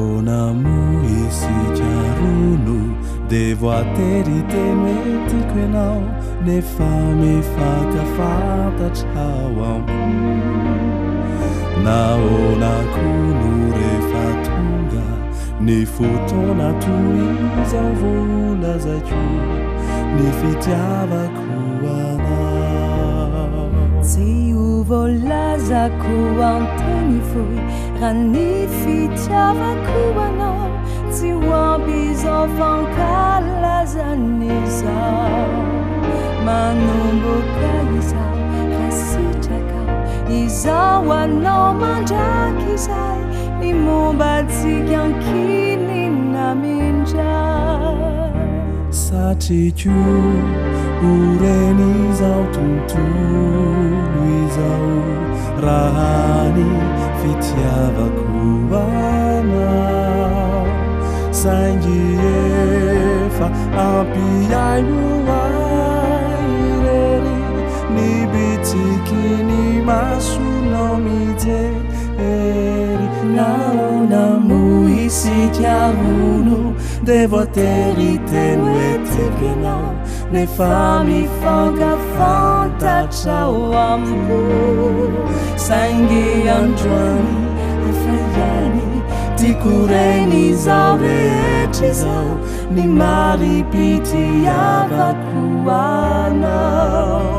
Naona muisijarunu devo ateriteno etiko ianao nefa mifankafantatrao ampo naonako no rehefa tonga ny fotoana toy izao voalazaiko ny fitiavako anao tsy ho voalazako anteny foy raha ny fitiavako anao tsy ho ampy izao fankalazan'izao manomboka izao raha sitraka izao anao mandraky izay ny mombantsika ankinina mindray satriko oreny izao tontolo izao raha ny fitiavako anao saingy efa ampiaino airery ny bitsiky ny masonao mijery naona moisika rono devo ateriteno etiko ianao nefa mifankafantatrao amiko saingy androany afaiany tiako reny izao rehetra izao ny maripitiavako anao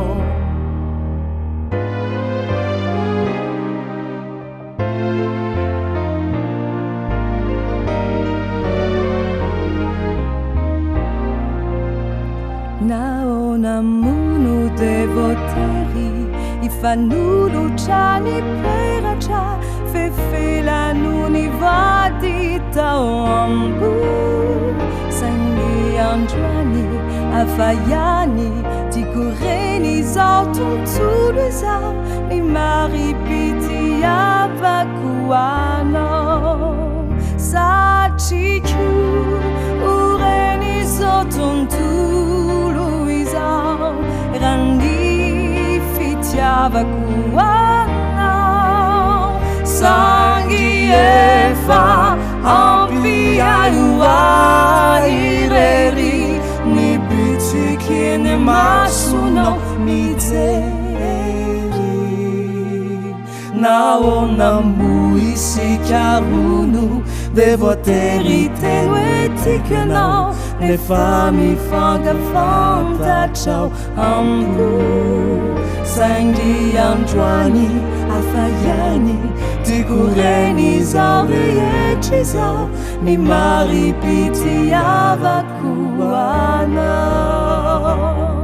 naona mono devo tery ifanolotra ny peratra fefelano ny vady tao ambo saingy androany afaiany tiako reny izao tontolo izao ny maripitiavako anao satriko oreny izao tontolo izao raha ny fitiavako anao saingy efa ampiaino airery ny bitsiky ny masonao mijery naona moisika rono devo ateriteno etiko ianao nefa mifankafantatrao amiko saingy androany afaiany tiako reny izao rehetra izao ny maripitiavako anao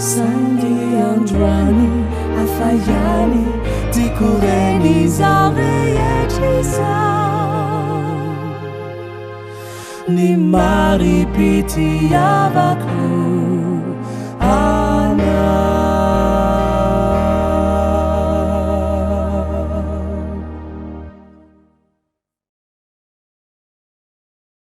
saingy androany afaiany tiako reny izao rehetra izao ny maripitiavako